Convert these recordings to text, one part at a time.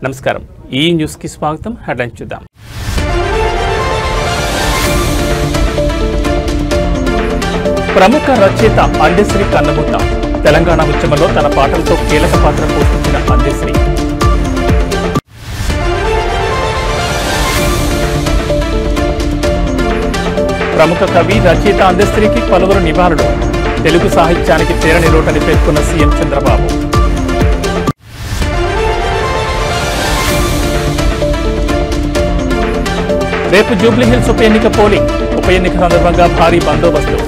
నమస్కారం ఈ న్యూస్ కి స్వాగతం హెడ్లైన్స్ చూద్దాం ప్రముఖ రచయిత అందెశ్రీ కన్నమూత తెలంగాణ ఉద్యమంలో తన పాటలతో కీలక పాత్ర పోషించిన అందెశ్రీ ప్రముఖ కవి రచయిత అందెశ్రీకి పలువురు నివాళులు తెలుగు సాహిత్యానికి తీరని లోటని పేర్కొన్న సీఎం చంద్రబాబు రేపు జూబ్లీహిల్స్ ఉప ఎన్నిక పోలింగ్ ఉప ఎన్నిక సందర్భంగా భారీ బందోబస్తు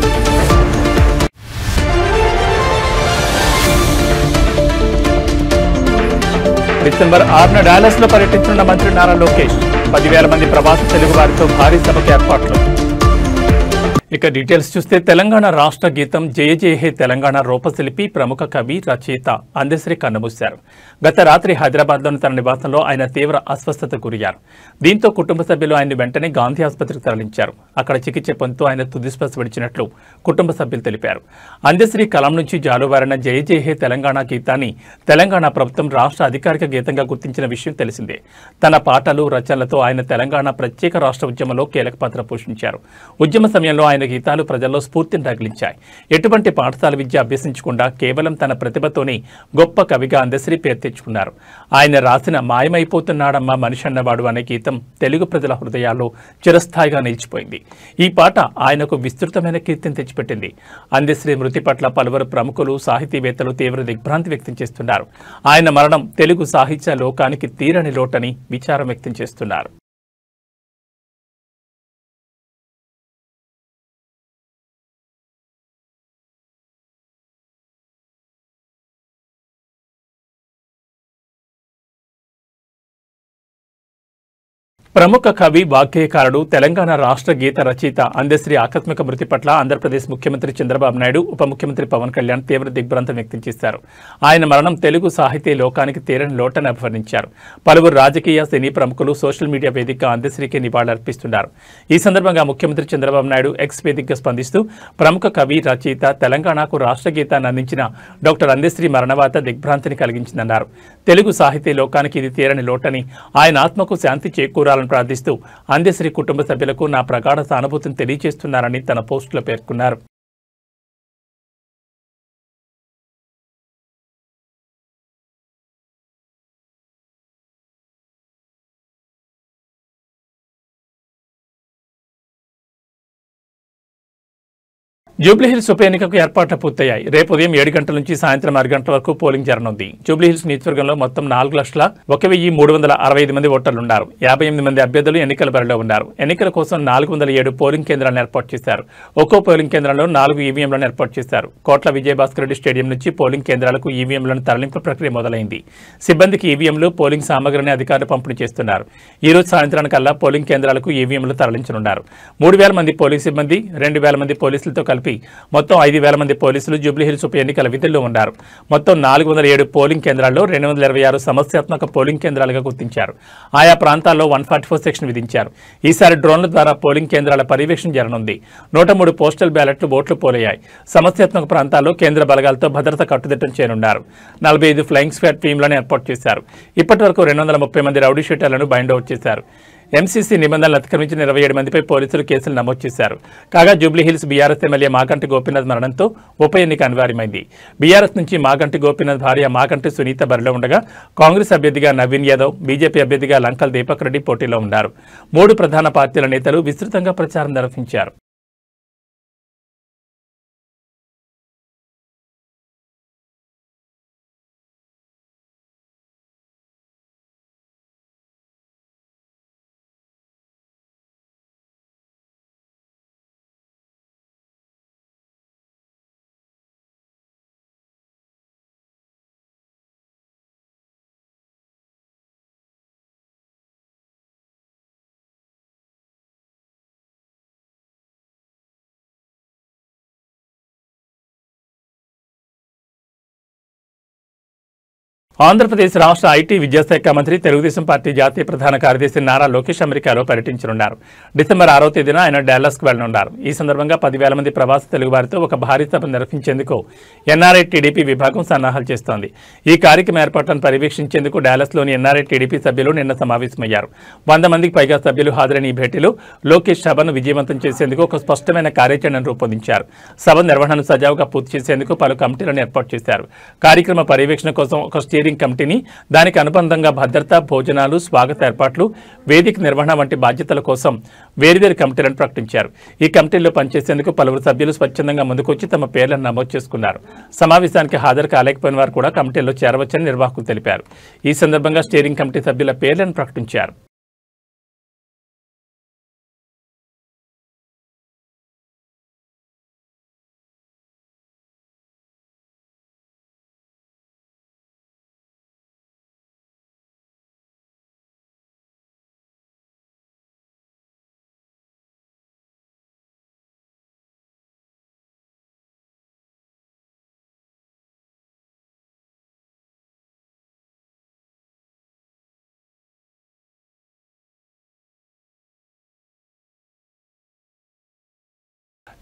డిసెంబర్ 6న డాలస్ లో పర్యటించనున్న మంత్రి నారా లోకేష్ 10,000 మంది ప్రవాసీ తెలుగు వారితో భారీ సభకు ఏర్పాట్లు ఇక డీటెయిల్స్ చూస్తే తెలంగాణ రాష్ట్ర గీతం జయ జయ హే తెలంగాణ రూపశిల్పి ప్రముఖ కవి రచయిత అందెశ్రీ కన్నుమూశారు. గత రాత్రి హైదరాబాద్లోని తన నివాసంలో ఆయన తీవ్ర అస్వస్థతకు గురయ్యారు. దీంతో కుటుంబ సభ్యులు ఆయన్ని వెంటనే గాంధీ ఆసుపత్రికి తరలించారు. అక్కడ చికిత్స పొందుతూ ఆయన తుదిశ్వాస విడిచినట్లు కుటుంబ సభ్యులు తెలిపారు. అందెశ్రీ కలం నుంచి జాలువారిన జయ జయ హే తెలంగాణ గీతాన్ని తెలంగాణ ప్రభుత్వం రాష్ట్ర అధికారిక గీతంగా గుర్తించిన విషయం తెలిసిందే. తన పాటలు రచనలతో ఆయన తెలంగాణ ప్రత్యేక రాష్ట్ర ఉద్యమంలో కీలక పాత్ర పోషించారు. ఉద్యమ సమయంలో ఆయన గీతాలు ప్రజల్లో స్ఫూర్తిని రగిలించాయి. ఎటువంటి పాఠశాల విద్య అభ్యసించకుండా కేవలం తన ప్రతిభతోనే గొప్ప కవిగా అందెశ్రీ పేరు తెచ్చుకున్నారు. ఆయన రాసిన మాయమైపోతున్నాడమ్మా మనిషి అన్నవాడు అనే గీతం తెలుగు ప్రజల హృదయాల్లో చిరస్థాయిగా నిలిచిపోయింది. ఈ పాట ఆయనకు విస్తృతమైన కీర్తిని తెచ్చిపెట్టింది. అందెశ్రీ మృతి పట్ల పలువురు ప్రముఖులు సాహితీవేత్తలు తీవ్ర దిగ్భ్రాంతి వ్యక్తం చేస్తున్నారు. ఆయన మరణం తెలుగు సాహిత్య లోకానికి తీరని లోటని విచారం వ్యక్తం చేస్తున్నారు. ప్రముఖ కవి వాగ్గేయకారుడు తెలంగాణ రాష్ట్ర గీత రచయిత అందెశ్రీ ఆకస్మిక మృతి పట్ల ఆంధ్రప్రదేశ్ ముఖ్యమంత్రి చంద్రబాబు నాయుడు ఉప ముఖ్యమంత్రి పవన్ కళ్యాణ్ తీవ్ర దిగ్భ్రాంతం వ్యక్తం చేశారు. ఆయన మరణం తెలుగు సాహితీ లోకానికి తీరని లోటని అభివర్ణించారు. పలువురు రాజకీయ సినీ ప్రముఖులు సోషల్ మీడియా వేదికగా అందెశ్రీకి నివాళులర్పిస్తున్నారు. ఈ సందర్భంగా ముఖ్యమంత్రి చంద్రబాబు నాయుడు ఎక్స్ వేదికగా స్పందిస్తూ ప్రముఖ కవి రచయిత తెలంగాణకు రాష్ట్ర గీతాన్ని అందించిన డాక్టర్ అందెశ్రీ మరణవాత దిగ్భ్రాంతిని కలిగించిందన్నారు. తెలుగు సాహితీ లోకానికి ఇది తీరని లోటని ఆయన ఆత్మకు శాంతి చేకూరాలని ప్రార్థిస్తూ అందెశ్రీ కుటుంబ సభ్యులకు నా ప్రగాఢ సానుభూతిని తెలియజేస్తున్నారని తన పోస్టులో పేర్కొన్నారు. జూబ్లీహిల్స్ ఉప ఎన్నికకు ఏర్పాట్లు పూర్తయ్యాయి. రేపు ఉదయం 7 గంటల నుంచి సాయంత్రం 6 గంటల వరకు పోలింగ్ జరగనుంది. జూబ్లీహిల్స్ నియోజకవర్గంలో మొత్తం 4,01,365 మంది ఓటర్లున్నారు. 58 మంది అభ్యర్థులు ఎన్నికల బరిలో ఉన్నారు. ఎన్నికల కోసం 407 పోలింగ్ కేంద్రాలను ఏర్పాటు చేశారు. ఒక్కో పోలింగ్ కేంద్రంలో 4 ఈవీఎంలను ఏర్పాటు చేశారు. కోట్ల విజయభాస్కర్ రెడ్డి స్టేడియం నుంచి పోలింగ్ కేంద్రాలకు ఈవీఎంలను తరలింపు ప్రక్రియ మొదలైంది. సిబ్బందికి ఈవీఎంలు పోలింగ్ సామగ్రిని అధికారులు పంపిణీ చేస్తున్నారు. ఈ రోజు సాయంత్రానికల్లా పోలింగ్ కేంద్రాలకు ఈవీఎంలు తరలించనున్నారు. 3,000 మంది పోలీసు సిబ్బంది 2,000 మంది పోలీసులతో కలిపి మొత్తం 5,000 మంది పోలీసులు జూబ్లీహిల్స్ ఉప ఎన్నికల విధుల్లో ఉన్నారు. మొత్తం 407 పోలింగ్ కేంద్రాల్లో 226 సమస్యాత్మక పోలింగ్ కేంద్రాలుగా గుర్తించారు. ఆయా ప్రాంతాల్లో 144 సెక్షన్ విధించారు. ఈసారి డ్రోన్ల ద్వారా పోలింగ్ కేంద్రాల పర్యవేక్షణ జరగనుంది. 103 పోస్టల్ బ్యాలెట్లు ఓట్లు పోలయ్యాయి. సమస్యాత్మక ప్రాంతాల్లో కేంద్ర బలగాలతో భద్రత కట్టుదిట్టం చేయనున్నారు. 45 ఫ్లయింగ్ స్క్వాడ్ టీంలను ఏర్పాటు చేశారు. ఇప్పటి వరకు 230 మంది రౌడీ షీటర్లను బైండ్ అవుట్ చేశారు. ఎంసీసీ నిబంధనలు అతిక్రమించిన 27 మందిపై పోలీసులు కేసులు నమోదు చేశారు. కాగా జూబ్లీహిల్స్ బీఆర్ఎస్ ఎమ్మెల్యే మాగంటి గోపీనాథ్ మరణంతో ఉప ఎన్నిక అనివార్యమైంది. బీఆర్ఎస్ నుంచి మాగంటి గోపీనాథ్ భార్య మాగంటి సునీత బరిలో ఉండగా కాంగ్రెస్ అభ్యర్థిగా నవీన్ యాదవ్, బీజేపీ అభ్యర్థిగా లంకల్ దీపక్ రెడ్డి పోటీలో ఉన్నారు. 3 ప్రధాన పార్టీల నేతలు విస్తృతంగా ప్రచారం నిర్వహించారు. ఆంధ్రప్రదేశ్ రాష్ట్ర ఐటీ విద్యాశాఖ మంత్రి తెలుగుదేశం పార్టీ జాతీయ ప్రధాన కార్యదర్శి నారా లోకేష్ అమెరికాలో పర్యటించనున్నారు. డిసెంబర్ 6వ తేదీన ఆయన డాలస్కు వెళ్లనున్నారు. ఈ సందర్భంగా 10,000 మంది ప్రవాస తెలుగువారితో ఒక భారీ సభ నిర్వహించేందుకు ఎన్ఆర్ఐ టీడీపీ విభాగం సన్నాహాలు చేస్తోంది. ఈ కార్యక్రమ ఏర్పాట్లను పర్యవేక్షించేందుకు డాలస్లోని ఎన్ఆర్ఐ టీడీపీ సభ్యులు నిన్న సమావేశమయ్యారు. 100 మందికి పైగా సభ్యులు హాజరైన ఈ భేటీలో లోకేష్ సభను విజయవంతం చేసేందుకు ఒక స్పష్టమైన కార్యాచరణను రూపొందించారు. సభ నిర్వహణను సజావుగా పూర్తి చేసేందుకు పలు కమిటీలను ఏర్పాటు చేశారు. కార్యక్రమ పర్యవేక్షణ కోసం ఒక స్టీరింగ్ కమిటీని, దానికి అనుబంధంగా భద్రత, భోజనాలు, స్వాగత ఏర్పాట్లు, వేదిక నిర్వహణ వంటి బాధ్యతల కోసం వేర్వేరు కమిటీలను ప్రకటించారు. ఈ కమిటీల్లో పనిచేసేందుకు పలువురు సభ్యులు స్వచ్ఛందంగా ముందుకొచ్చి తమ పేర్లను నమోదు చేసుకున్నారు. సమావేశానికి హాజరు కాలేకపోయిన వారు కూడా కమిటీల్లో చేరవచ్చని నిర్వాహకులు తెలిపారు. ఈ సందర్భంగా స్టీరింగ్ కమిటీ సభ్యుల పేర్లను ప్రకటించారు.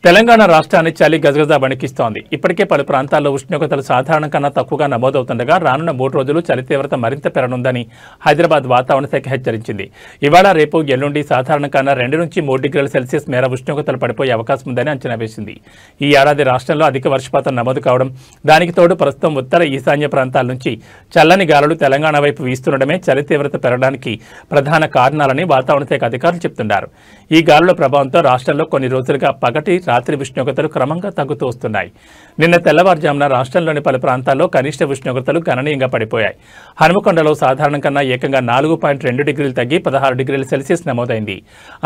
తెలంగాణ రాష్ట్రాన్ని చలి గజగజ వణికిస్తోంది. ఇప్పటికే పలు ప్రాంతాల్లో ఉష్ణోగ్రతలు సాధారణ కన్నా తక్కువగా నమోదవుతుండగా రానున్న 3 రోజులు చలి తీవ్రత మరింత పెరగనుందని హైదరాబాద్ వాతావరణ శాఖ హెచ్చరించింది. ఇవాళ, రేపు, ఎల్లుండి సాధారణ కన్నా 2 నుంచి 3 డిగ్రీల సెల్సియస్ మేర ఉష్ణోగ్రతలు పడిపోయే అవకాశం ఉందని అంచనా వేసింది. ఈ ఏడాది రాష్ట్రంలో అధిక వర్షపాతం నమోదు కావడం, దానికి తోడు ప్రస్తుతం ఉత్తర ఈశాన్య ప్రాంతాల నుంచి చల్లని గాలులు తెలంగాణ వైపు వీస్తుండడమే చలి తీవ్రత పెరగడానికి ప్రధాన కారణాలని వాతావరణ శాఖ అధికారులు చెబుతున్నారు. ఈ గాలుల ప్రభావంతో రాష్ట్రంలో కొన్ని రోజులుగా పగటి, రాత్రి ఉష్ణోగ్రతలు క్రమంగా తగ్గుతూ వస్తున్నాయి. నిన్న తెల్లవారుజామున రాష్ట్రంలోని పలు ప్రాంతాల్లో కనిష్ట ఉష్ణోగ్రతలు గణనీయంగా పడిపోయాయి. హనుమకొండలో సాధారణ కన్నా ఏకంగా 4.2 డిగ్రీలు తగ్గి 16 డిగ్రీల సెల్సియస్ నమోదైంది.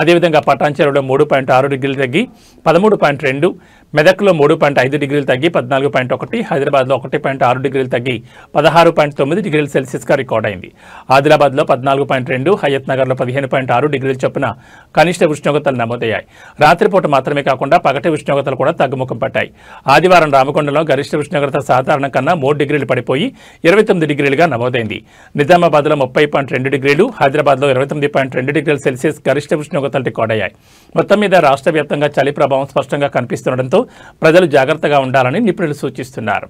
అదేవిధంగా పటాన్చెరులో 3.6 డిగ్రీలు తగ్గి 13.2, మెదక్లో 3.5 డిగ్రీలు తగ్గి 14.1, హైదరాబాద్లో 1.6 డిగ్రీలు తగ్గి 16.9 డిగ్రీల సెల్సియస్గా రికార్డైంది. ఆదిలాబాద్లో 14.2, హయత్ నగర్లో 15.6 డిగ్రీల చొప్పున కనిష్ట ఉష్ణోగ్రతలు నమోదయ్యాయి. రాత్రిపూట మాత్రమే కాకుండా పగటి ఉష్ణోగ్రతలు కూడా తగ్గుముఖం పట్టాయి. ఆదివారం రామకొండలో గరిష్ట ఉష్ణోగ్రత సాధారణ కన్నా 3 డిగ్రీలు పడిపోయి 29 డిగ్రీలుగా నమోదైంది. నిజామాబాద్లో 30.2 డిగ్రీలు, హైదరాబాద్లో 29.2 డిగ్రీల సెల్సియస్ గరిష్ట ఉష్ణోగ్రతలు రికార్డయ్యాయి. మొత్తం మీద రాష్ట్ర వ్యాప్తంగా చలి ప్రభావం స్పష్టంగా కనిపిస్తుండటంతో ప్రజలు జాగ్రత్తగా ఉండాలని నిపుణులు సూచిస్తున్నారు.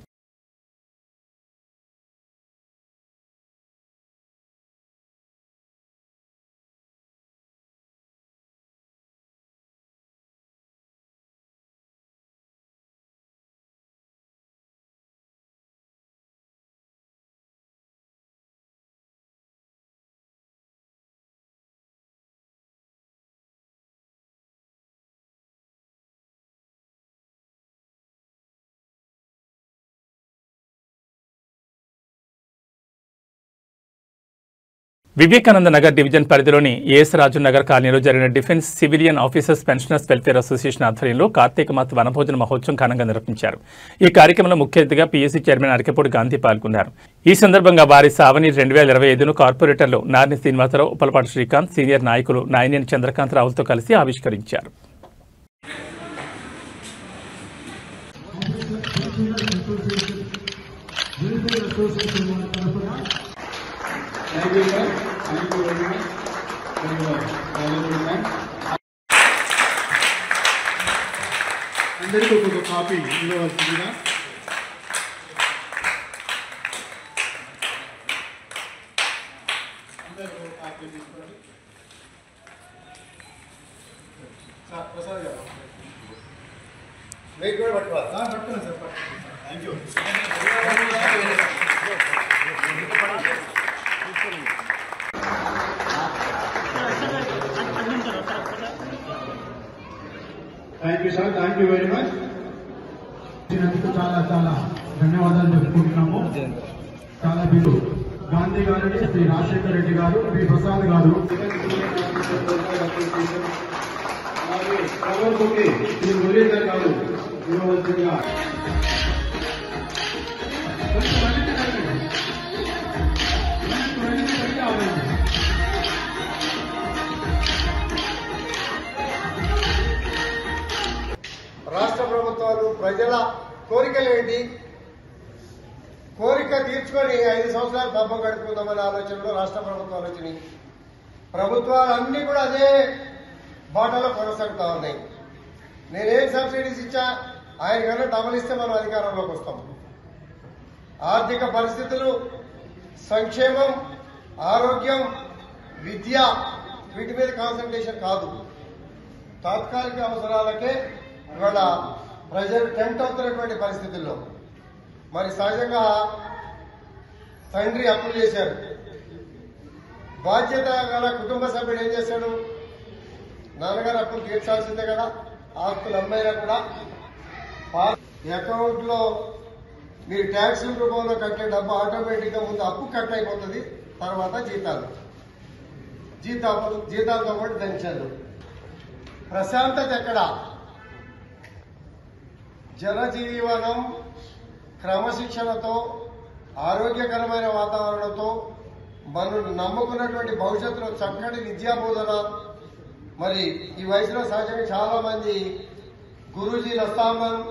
వివేకానంద నగర్ డివిజన్ పరిధిలోని ఏఎస్ రాజు నగర్ కాలనీలో జరిగిన defence civilian officers pensioners welfare association ఆధ్వర్యంలో కార్తీక మాస వనభోజన మహోత్సవం ఘనంగా నిర్వహించారు. ఈ కార్యక్రమంలో ముఖ్య అతిథిగా పీఎస్సీ చైర్మన్ అరికెపూడి గాంధీ పాల్గొన్నారు. ఈ సందర్భంగా వారి సావని 2025ను కార్పొరేటర్లు నార్ని శ్రీనివాసరావు, ఉప్పలపాటి శ్రీకాంత్, సీనియర్ నాయకులు నాయనేని చంద్రకాంత్ రావులతో కలిసి ఆవిష్కరించారు. అందరికీ ఒక కాపీ ఇవ్వవలసిందిగా. ప్రసాద్ గారు వెయిట్ కూడా పట్టుకోవాలి sir. Thank you. Thank you sir, thank you very much. చాలా చాలా ధన్యవాదాలు చెప్పుకుంటున్నాము. చాలా బిల్లు గాంధీ గారు, శ్రీ రాజశేఖర రెడ్డి గారు, శ్రీ ప్రసాద్ గారు, శ్రీ మురళీధర్ గారు ఇవ్వవలసిందిగా. రాష్ట్ర ప్రభుత్వాలు ప్రజల కోరికలు ఏంటి, కోరిక తీర్చుకొని 5 సంవత్సరాలు పబ్బం గడుపుకుందామనే ఆలోచనలో రాష్ట్ర ప్రభుత్వాలు వచ్చినాయి. ప్రభుత్వాలన్నీ కూడా అదే బాటలో కొనసాగుతా ఉన్నాయి. నేనేం సబ్సిడీస్ ఇచ్చా ఆయన కన్నా డబుల్ ఇస్తే మనం అధికారంలోకి వస్తాం. ఆర్థిక పరిస్థితులు, సంక్షేమం, ఆరోగ్యం, విద్య వీటి మీద కాన్సన్ట్రేషన్ కాదు. తాత్కాలిక అవసరాలకే ఇవాళ ప్రజలు టెంప్ట్ అవుతున్నటువంటి పరిస్థితుల్లో మరి సహజంగా తండ్రి అప్పులు చేశారు. బాధ్యత గల కుటుంబ సభ్యుడు ఏం చేశాడు? నాన్నగారు అప్పులు తీర్చాల్సిందే కదా. ఆస్తులు అమ్మైనా కూడా అకౌంట్ లో మీరు ట్యాక్స్ రూపంలో కట్టే డబ్బు ఆటోమేటిక్ గా ముందు అప్పు కట్ అయిపోతుంది, తర్వాత జీతాలతో పాటు పెన్షన్లు. ప్రశాంతత ఎక్కడ? జనజీవనం క్రమశిక్షణతో, ఆరోగ్యకరమైన వాతావరణంతో, మనం నమ్ముకున్నటువంటి భవిష్యత్తులో చక్కటి విద్యాబోధన. మరి ఈ వయసులో సహజంగా చాలా మంది గురూజీలు వస్తా ఉన్నారు.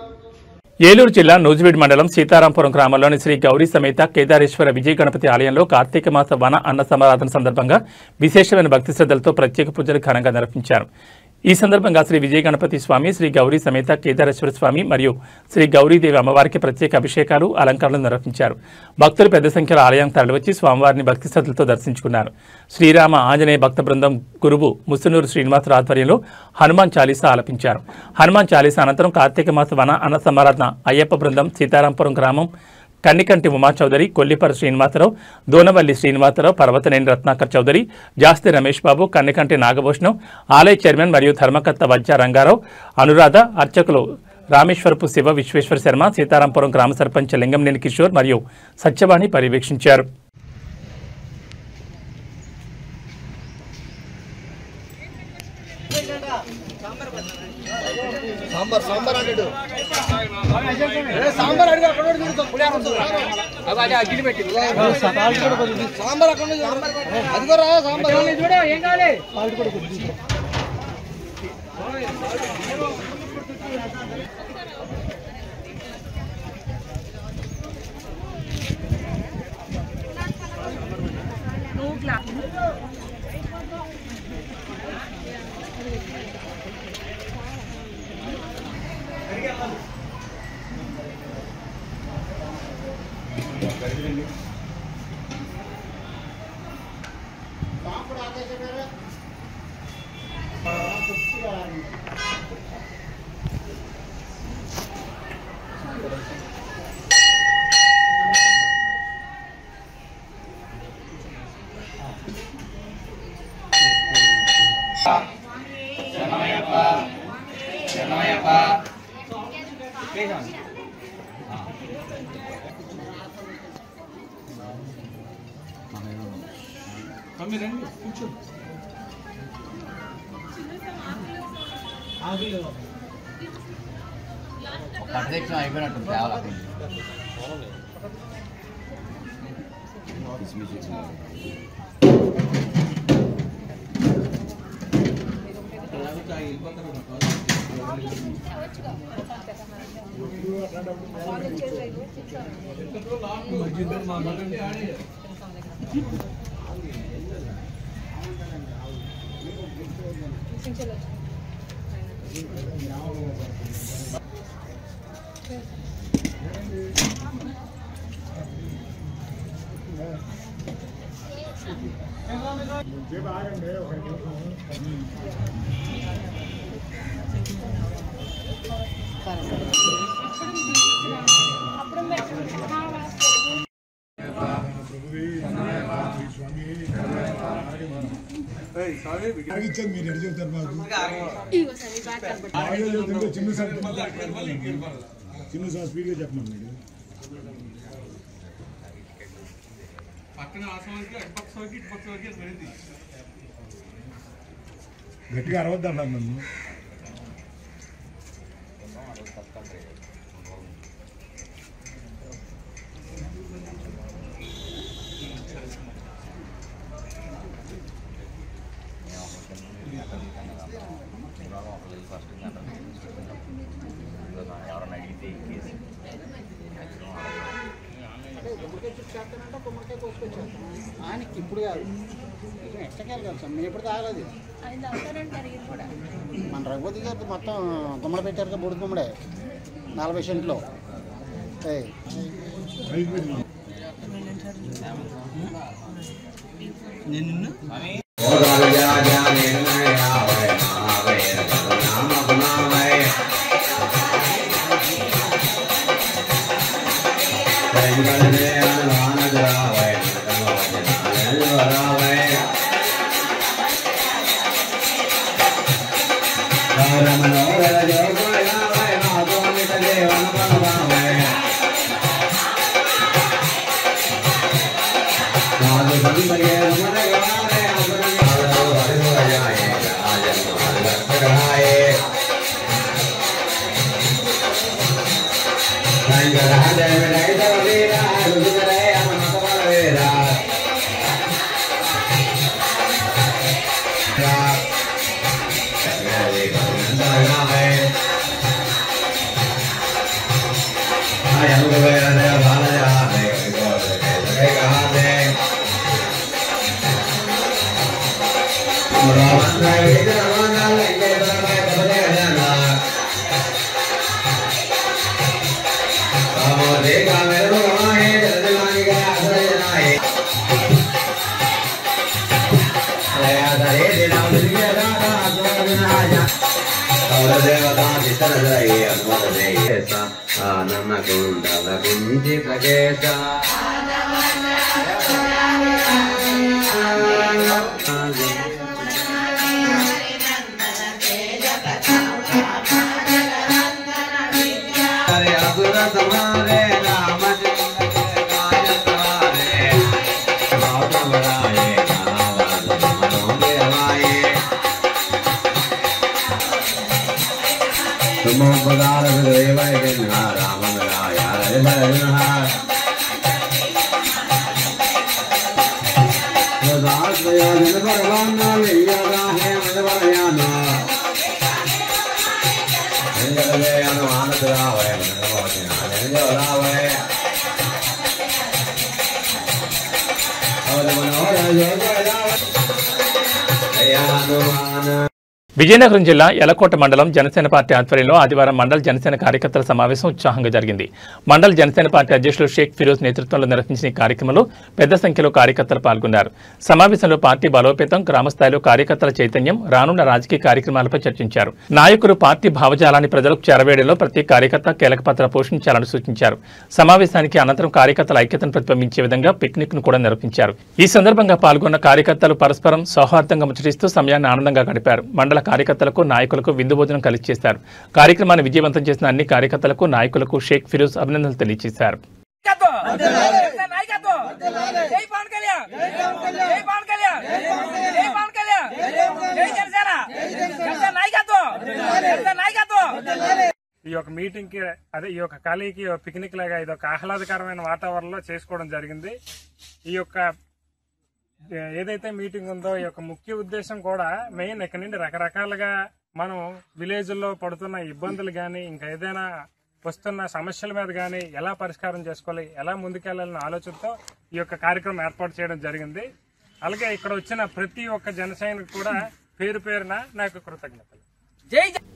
ఏలూరు జిల్లా నూజివీడ్ మండలం సీతారాంపురం గ్రామంలోని శ్రీ గౌరీ సమేత కేదారేశ్వర విజయ గణపతి ఆలయంలో కార్తీక మాస వన అన్న సమారాధన సందర్భంగా విశేషమైన భక్తి శ్రద్ధలతో ప్రత్యేక పూజలు ఘనంగా నిర్వహించారు. ఈ సందర్భంగా శ్రీ విజయ గణపతి స్వామి, శ్రీ గౌరీ సమేత కేదారేశ్వర స్వామి మరియు శ్రీ గౌరీదేవి అమ్మవారికి ప్రత్యేక అభిషేకాలు, అలంకరణలు నిర్వహించారు. భక్తులు పెద్ద సంఖ్యలో ఆలయం తరలివచ్చి స్వామివారిని భక్తి శ్రద్ధలతో దర్శించుకున్నారు. శ్రీరామ ఆంజనేయ భక్త బృందం గురువు ముసునూరు శ్రీనివాసరావు ఆధ్వర్యంలో హనుమాన్ చాలీసా ఆలపించారు. హనుమాన్ చాలీసా అనంతరం కార్తీక మాస వన అన్న సమారాధన అయ్యప్ప బృందం సీతారాంపురం గ్రామం కన్నికంటి ఉమా చౌదరి, కొల్లిపర శ్రీనివాసరావు, దోనవల్లి శ్రీనివాసరావు, పర్వతనేని రత్నాకర్ చౌదరి, జాస్తి రమేష్ బాబు, కన్నికంటి నాగభూషణం, ఆలయ చైర్మన్ మరియు ధర్మకర్త వజ్జా రంగారావు, అనురాధ, అర్చకులు రామేశ్వరపు శివ విశ్వేశ్వర శర్మ, సీతారాంపురం గ్రామ సర్పంచ్ లింగంనేని కిషోర్ మరియు సత్యవాణి పర్యవేక్షించారు. సాంబార్ ప్రత్యక్షం అయిపోయినట్టుంది కేవలం మీరు ఎడు చెబుతారు మాకు చిన్న సార్ స్పీడ్గా చెప్పమని మీరు గట్టిగా అరవద్దు అన్నారు నన్ను. ఎవరన్నా అడిగితే చేస్తానంటే గుమ్మడికాయ కోసుకొచ్చేస్తాను. ఆయనకి ఇప్పుడు కాదు, ఎట్టకెళ్ళి కాదు సార్, మేము ఎప్పుడు తాగలేదు. మన రఘుపతి గారికి మొత్తం గుమ్మడి పెట్టారు, బుడి గుమ్మడే 40 సెంట్లో. విజయనగరం జిల్లా యలకోట మండలం జనసేన పార్టీ ఆధ్వర్యంలో ఆదివారం మండల జనసేన కార్యకర్తల సమావేశం ఉత్సాహంగా జరిగింది. మండల జనసేన పార్టీ అధ్యక్షులు షేక్ ఫిరోజ్ నేతృత్వంలో నిర్వహించిన ఈ కార్యక్రమంలో పెద్ద సంఖ్యలో కార్యకర్తలు పాల్గొన్నారు. సమావేశంలో పార్టీ బలోపేతం, గ్రామస్థాయిలో కార్యకర్తల చైతన్యం, రానున్న రాజకీయ కార్యక్రమాలపై చర్చించారు. నాయకులు పార్టీ భావజాలాన్ని ప్రజలకు చేరవేయడంలో ప్రతి కార్యకర్త కీలక పాత్ర పోషించాలని సూచించారు. సమావేశానికి అనంతరం కార్యకర్తల ఐక్యతను ప్రతిబింబించే విధంగా పిక్నిక్ ను కూడా నిర్వహించారు. ఈ సందర్భంగా పాల్గొన్న కార్యకర్తలు పరస్పరం సౌహార్దంగా ముచ్చటిస్తూ సమయాన్ని ఆనందంగా గడిపారు. మండల కార్యకర్తలకు, నాయకులకు విందు భోజనం కలిసి చేశారు. కార్యక్రమాన్ని విజయవంతం చేసిన అన్ని కార్యకర్తలకు, నాయకులకు షేక్ ఫిరోజ్ అభినందనలు తెలియజేశారు. ఈ యొక్క మీటింగ్ కి అదే ఈ యొక్క ఖాళీకి పిక్నిక్ లాగా ఇది ఒక ఆహ్లాదకరమైన వాతావరణంలో చేసుకోవడం జరిగింది. ఈ యొక్క ఏదైతే మీటింగ్ ఉందో ఈ యొక్క ముఖ్య ఉద్దేశం కూడా మెయిన్ ఇక్కడ నుండి రకరకాలుగా మనం విలేజ్ లో పడుతున్న ఇబ్బందులు గాని, ఇంకా ఏదైనా వస్తున్న సమస్యల మీద గాని ఎలా పరిష్కారం చేసుకోవాలి, ఎలా ముందుకెళ్లాలన్న ఆలోచనతో ఈ యొక్క కార్యక్రమం ఏర్పాటు చేయడం జరిగింది. అలాగే ఇక్కడ వచ్చిన ప్రతి ఒక్క జన సైనికుడు కూడా పేరు పేరున నాకు కృతజ్ఞతలు.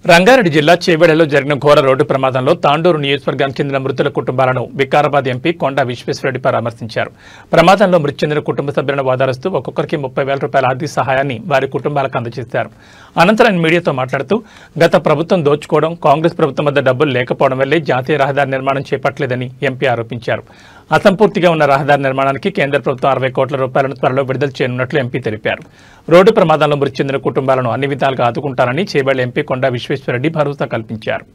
రంగారెడ్డి జిల్లా చేవెడలో జరిగిన ఘోర రోడ్డు ప్రమాదంలో తాండూరు నియోజకవర్గానికి చెందిన మృతుల కుటుంబాలను వికారాబాద్ ఎంపీ కొండా విశ్వేశ్వరరెడ్డి పరామర్శించారు. ప్రమాదంలో మృతి చెందిన కుటుంబ సభ్యులను ఓదారుస్తూ ఒక్కొక్కరికి 30,000 రూపాయల ఆర్థిక సహాయాన్ని వారి కుటుంబాలకు అందజేశారు. అనంతరం మీడియాతో మాట్లాడుతూ గత ప్రభుత్వం దోచుకోవడం, కాంగ్రెస్ ప్రభుత్వం వద్ద డబ్బులు లేకపోవడం వల్లే జాతీయ రహదారి నిర్మాణం చేపట్టలేదని ఎంపీ ఆరోపించారు. అసంపూర్తిగా ఉన్న రహదారి నిర్మాణానికి కేంద్ర ప్రభుత్వం 60 కోట్ల రూపాయలను త్వరలో విడుదల చేయనున్నట్లు ఎంపీ తెలిపారు. రోడ్డు ప్రమాదంలో మృతి చెందిన కుటుంబాలను అన్ని విధాలుగా ఆదుకుంటారని చేవెళ్ల ఎంపీ కొండా విశ్వేశ్వరరెడ్డి భరోసా కల్పించారు.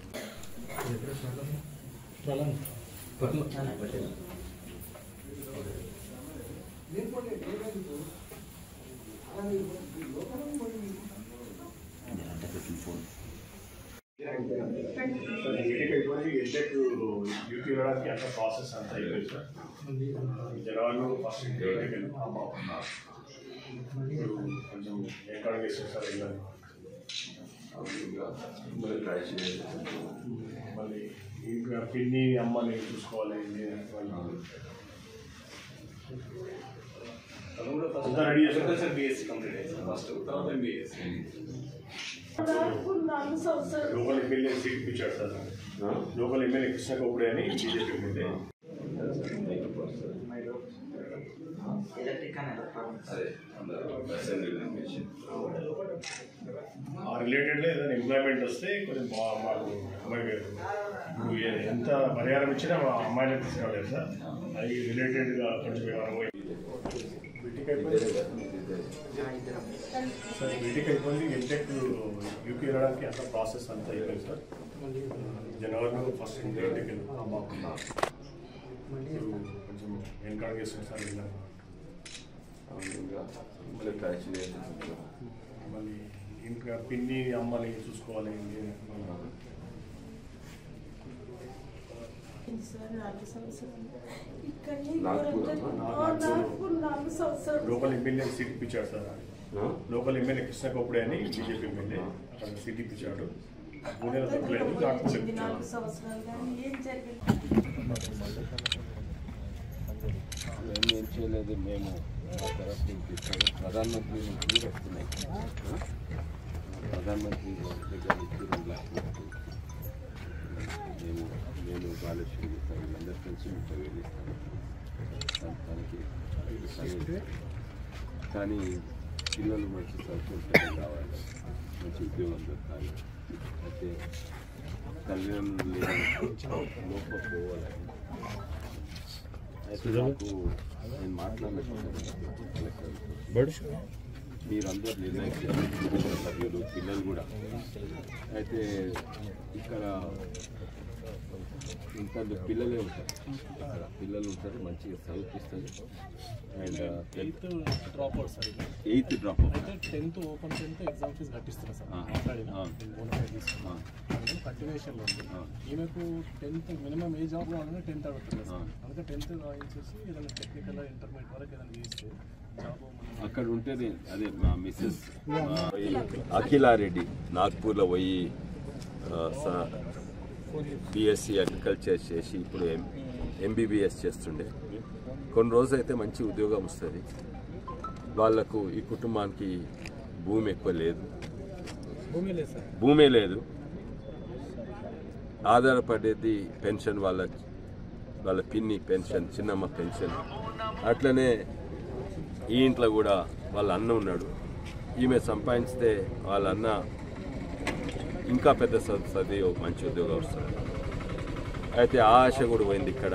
డ్యూటీ ఇవ్వడానికి అంత ప్రాసెస్ అంతా అయిపోయింది సార్. జనవరిలో ఫస్ట్ కొంచెం ఏకాడు చేస్తారు సార్. మళ్ళీ ఇంకా పిన్ని అమ్మని చూసుకోవాలి. అంతా రెడీ చేస్తారు. BSc కంప్లీట్ అయింది ఫస్ట్, తర్వాత MBA. లోకల్ ఎమ్మెల్యే సీట్ ఇప్పించాడు సార్. లోకల్ ఎమ్మెల్యే కృష్ణ గౌడే అని బీజేపీ ఎమ్మెల్యే. ఆ రిలేటెడ్లో ఏదైనా ఎంప్లాయ్మెంట్ వస్తే కొంచెం మాకు అమ్మాయి ఇప్పుడు ఎంత పరిహారం ఇచ్చినా మా అమ్మాయిని తీసుకురాలేదు సార్. అది రిలేటెడ్గా కొంచెం సార్ బీటెక్ అయిపోయింది. ఎంటెక్ యూపీ వెళ్ళడానికి అంత ప్రాసెస్ అంతా అయిపోయింది సార్. జనవరిలో ఫస్ట్ ఎంటెక్ కొంచెం వెనకాడ చేస్తుంది సార్. మళ్ళీ ఇంకా పిన్ని అమ్మని చూసుకోవాలి. లోకల్ ఎమ్మెల్యే సీట్ ఇప్పించాడు సార్. లోకల్ ఎమ్మెల్యే కృష్ణ గౌడే అని బీజేపీ ఎమ్మెల్యే అక్కడ సీట్ ఇప్పించాడు. 3 నెలలు తప్పలేదు. ఏం చేయలేదు. మేము ప్రధానమంత్రి నుంచి వస్తున్నాయి. ప్రధానమంత్రి దగ్గర నుంచి 2 లక్షలు నేను బాలశ్రీ వీళ్ళందరూ కలిసి 30,000 ఇస్తాను తనకి. కానీ పిల్లలు మంచి సంతోషంగా కావాలి, మంచి ఉద్యోగం దొరకాలి. అయితే తల్లిదండ్రులు లోపపోవాలని అయితే నాకు నేను మాట్లాడినట్టు మీరందరూ నిర్ణయించారు, సభ్యులు పిల్లలు కూడా. అయితే ఇక్కడ ఇంత పిల్లలే ఉంటారు, ఇక్కడ పిల్లలు ఉంటారు, మంచిగా చదివిస్తారు. And 8th drop out sir. 8th drop out అయితే 10th open 10th exam fees కట్టిస్తారు సార్. కంటిన్యూషన్లో ఉంది. ఈమెకు 10th మినిమం ఏ జాబ్ కావాలన్నా 10th అడుగుతుంది సార్. అందుకే 10th రాయించేసి ఏదైనా టెక్నికల్ ఇంటర్మీడియట్ వరకు ఏదైనా చేస్తే జాబ్ అక్కడ ఉంటేనే. అదే మా మిస్సెస్ అఖిలారెడ్డి నాగ్పూర్లో పోయి BSc అగ్రికల్చర్ చేసి ఇప్పుడు MBBS చేస్తుండే. కొన్ని రోజులు అయితే మంచి ఉద్యోగం వస్తుంది. వాళ్లకు ఈ కుటుంబానికి భూమి ఎక్కువ లేదు, భూమే లేదు. ఆధారపడేది పెన్షన్, వాళ్ళ పిన్ని పెన్షన్, చిన్నమ్మ పెన్షన్. అట్లనే ఈ ఇంట్లో కూడా వాళ్ళ అన్న ఉన్నాడు. ఈమె సంపాదించితే వాళ్ళ అన్న ఇంకా పెద్ద చదివి మంచి ఉద్యోగం వస్తుంది. అయితే ఆ ఆశ కూడా పోయింది ఇక్కడ.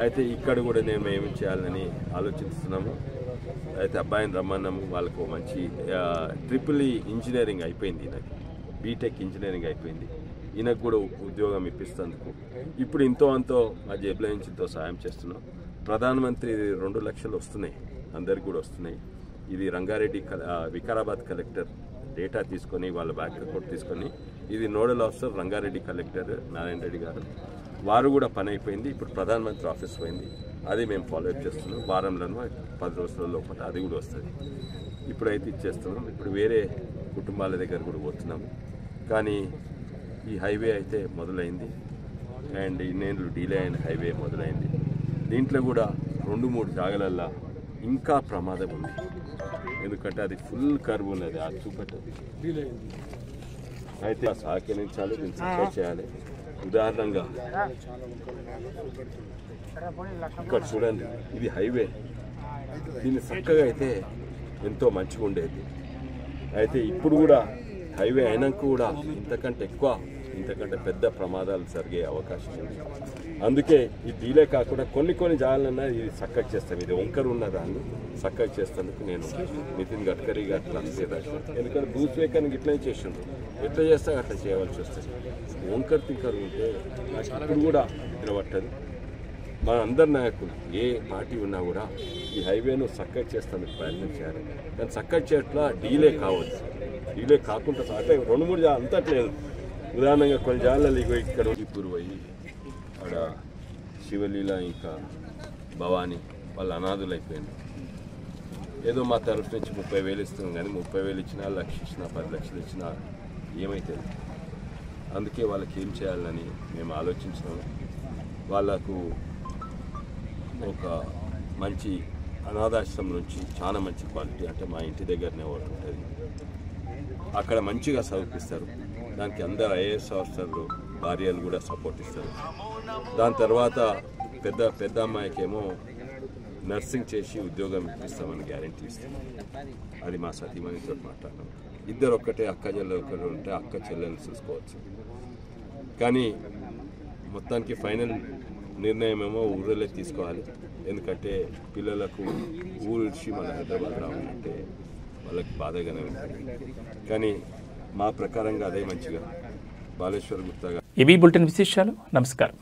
అయితే ఇక్కడ కూడా మేము ఏమి చేయాలని ఆలోచిస్తున్నాము. అయితే అబ్బాయిని రమ్మన్నాము. వాళ్ళకు మంచి EEE ఇంజనీరింగ్ అయిపోయింది, ఈయనకి బీటెక్ ఇంజనీరింగ్ అయిపోయింది. ఈయనకు కూడా ఉద్యోగం ఇప్పిస్తేందుకు ఇప్పుడు ఇంతో అంతో మా జేబులో నుంచి ఇంతో సాయం చేస్తున్నాం. ప్రధానమంత్రి 2 లక్షలు వస్తున్నాయి, అందరికి కూడా వస్తున్నాయి. ఇది రంగారెడ్డి వికారాబాద్ కలెక్టర్ డేటా తీసుకొని వాళ్ళ బ్యాంక్ అకౌంట్ తీసుకొని, ఇది nodal officer Rangareddy collector Narayana Reddy గారు, వారు కూడా పని అయిపోయింది. ఇప్పుడు ప్రధానమంత్రి ఆఫీస్ పోయింది, అది మేము ఫాలోఅప్ చేస్తున్నాం. వారంలోనూ 10 రోజుల లోపల అది కూడా వస్తుంది. ఇప్పుడైతే ఇచ్చేస్తున్నాం. ఇప్పుడు వేరే కుటుంబాల దగ్గర కూడా పోతున్నాము. కానీ ఈ హైవే అయితే మొదలైంది అండ్ ఇన్నేళ్ళు డీలే అయిన హైవే మొదలైంది. దీంట్లో కూడా 2-3 జాగాలల్లో ఇంకా ప్రమాదం ఉంది. ఎందుకంటే అది ఫుల్ కర్వ్ ఉన్నది, అది చూపెట్టదు. అయితే సహకరించాలి, దీన్ని సక్సెస్ చేయాలి. ఉదాహరణగా ఇక్కడ చూడండి, ఇది హైవే. దీన్ని చక్కగా అయితే ఎంతో మంచిగా ఉండేది. అయితే ఇప్పుడు కూడా హైవే అయినాక కూడా ఇంతకంటే ఎక్కువ, ఇంతకంటే పెద్ద ప్రమాదాలు జరిగే అవకాశం ఉంది. అందుకే ఈ డీలే కాకుండా కొన్ని జాగాలన్నా ఇది చక్కగా చేస్తాం. ఇది వంకర ఉన్న దాన్ని చక్కగా చేసేందుకు నేను నితిన్ గడ్కరీ గారు రాశాను. ఎందుకంటే భూస్వేకానికి ఇట్లనే చేసిండ్రు, ఎట్లా చేస్తా అట్లా చేయవలసి వస్తుంది. వంకర తింకర్ ఉంటే నాకు ఇప్పుడు కూడా నిలబట్టదు. మన అందరి నాయకులు ఏ పార్టీ ఉన్నా కూడా ఈ హైవేను చక్కగా చేస్తానికి ప్రయత్నం చేయాలి. కానీ చక్కగా చేయట్లా డీలే కావచ్చు. డీలే కాకుండా అంటే 2-3 జాగాలు అంతట్లేదు. ఉదాహరణంగా కొన్ని జాగాలలో ఇక్కడ ఇప్పుడు పోయి అక్కడ శివలీల ఇంకా భవానీ వాళ్ళ అనాథులు అయిపోయింది. ఏదో మా తరఫు నుంచి 30,000 ఇస్తున్నాం, కానీ 30,000 ఇచ్చినా, 1,00,000 ఇచ్చినా, 10 లక్షలు ఇచ్చినా ఏమైతుంది. అందుకే వాళ్ళకి ఏం చేయాలని మేము ఆలోచించినాము. వాళ్ళకు ఒక మంచి అనాథాశ్రమం నుంచి చాలా మంచి క్వాలిటీ, అంటే మా ఇంటి దగ్గరనే ఒకటి ఉంటుంది, అక్కడ మంచిగా చదివిస్తారు. దానికి అందరు ఐఏఎస్ ఆఫీసర్లు భార్యలు కూడా సపోర్ట్ ఇస్తారు. దాని తర్వాత పెద్ద అమ్మాయికేమో నర్సింగ్ చేసి ఉద్యోగం ఇప్పిస్తామని గ్యారంటీ ఇస్తాం. అది మా సతీమణితో మాట్లాడడం. ఇద్దరు ఒక్కటే అక్క చెల్లెలు ఒకరు ఉంటే అక్క చెల్లెలు చూసుకోవచ్చు. కానీ మొత్తానికి ఫైనల్ నిర్ణయం ఏమో ఊళ్ళో తీసుకోవాలి. ఎందుకంటే పిల్లలకు ఊరు ఇచ్చి మన హైదరాబాద్ రావాలంటే వాళ్ళకి బాధగానే ఉంటుంది. కానీ మా ప్రకారంగా అదే మంచిగా బాలేశ్వర్ గుప్తా ఇవి బులెటిన్ విశేషాలు. నమస్కారం.